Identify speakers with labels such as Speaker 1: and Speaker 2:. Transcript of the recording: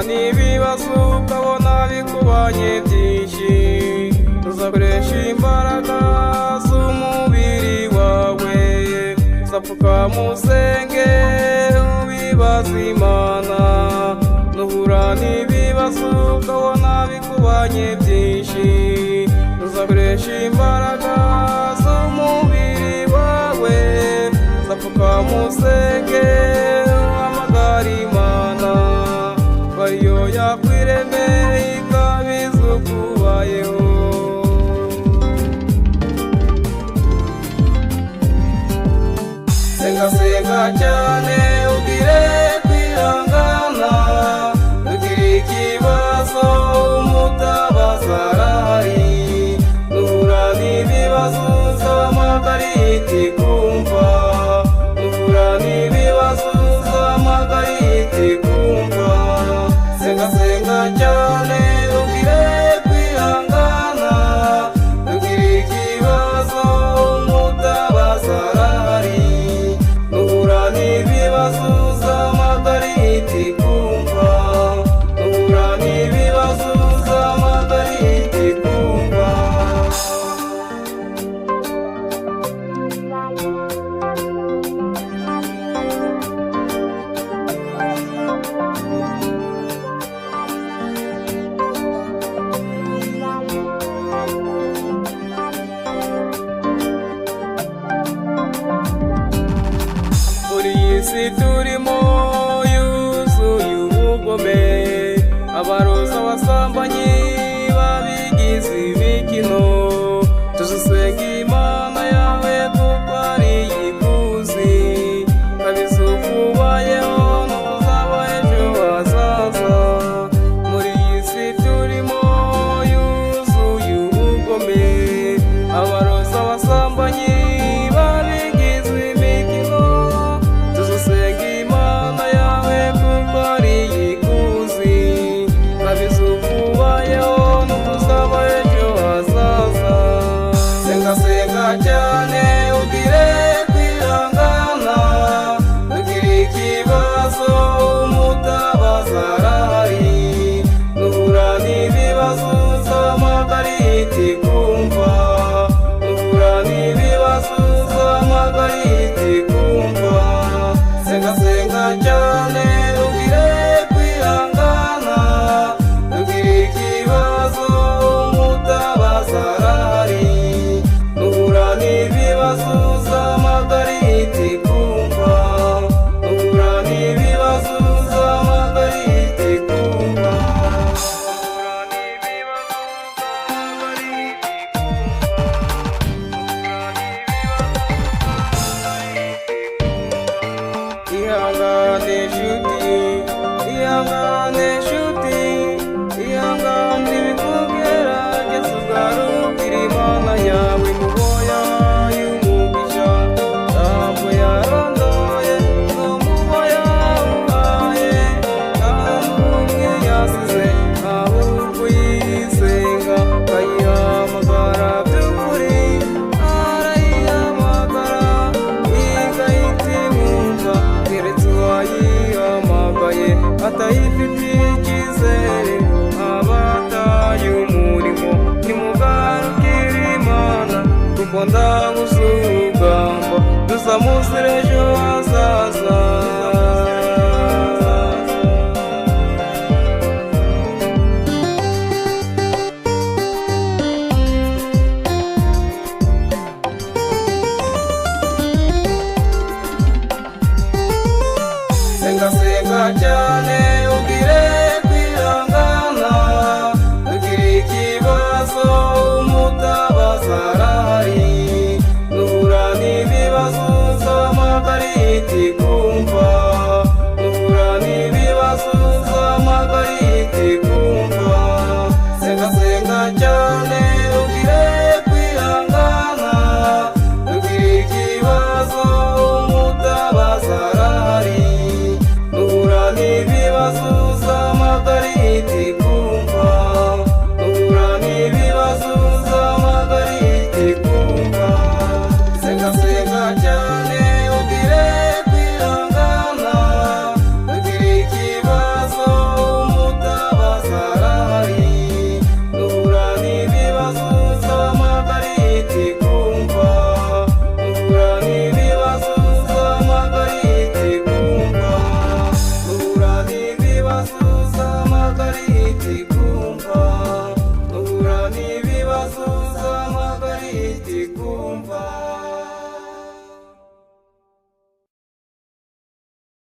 Speaker 1: n'ibibazo ukabona bikubanye byinshi, uzakoresha imbaraga z'umubiri wawe, uzapfuka musenge ubibaza Imana. Nuhura n'ibibazo ukabona bikubanye byinshi, uzakoresha imbaraga z'umubiri wawe, uzapfuka musenge uhamagara Imana, ariyo yakwiremeye ikabiza ukubayeho. Senga senga cyane ugire kwihangana, ugire ikibazo umutabazi arahari. Nuhura n'ibibazo uzahamagara itikumva, nuhura n'ibibazo uzahamagara itikumva. Senga senga cyane ugire kwihangana, ugire ikibazo umutabazi arahari. Nuhura n'ibibazo uzahamagara itikumva, nuhura n'ibibazo uzahamagara itikumva. Muri iyi si turimo yuzuye ubugome, abarozi, abasambanyi babigize imikino. Tuzisenga Imana yawe kuko ari ikuzi, kabiza ukubayeho n'uzaba ejo hazaza. Muri iyi si turimo yuzuye ubugome, abarozi, abasambanyi babigize imikino. Tuzisenga Imana yawe kuko ari ikuzi, kabiza ukubayeho n'uzaba ejo hazaza. Senga senga cyane ugire kwihangana, ugire ikibazo umutabazi arahari. Nuhura n'ibibazo uzahamagara itikumva, nuhura n'ibibazo uzahamagara itikumva. Senga senga cyane ugire kwihangana, ugire ikibazo umutabazi arahari. Nuhura n'ibibazo uzahamagara itikumva, nuhura n'ibibazo uzahamagara itikumva. Nuhura n'ibibazo uzahamagara itikumva. Ihangane nshuti, ihangane nshuti, ihangane bikugerageza ugarukira Imana yawe. Muboya y'umugisha ntabwo yarondoye, n'umuboya uhaye nta n'umwe yasize, ahubwo uyisenga akayihamagara by'ukuri, arayihamagara igahita imwumva. Keretse uwayihamagaye atayifitiye icyizere, aba ataye umurimo. Nimugarukire Imana kuko ndabuze urugamba, tuzamuzira ejo hazaza. Senga senga cyane ugire kwihangana, ugire ikibazo umutabazi arahari. Nuhura n'ibibazo uzahamagara itikumva, nuhura n'ibibazo uzahamagara itikumva. Senga senga cyane ugire kwihangana, ugire ikibazo umutabazi arahari. Nuhura n'ibibazo uzahamagara itikumva, nuhura n'ibibazo uzahamagara itikumva. Senga senga cyane ugire kwihangana. Margariti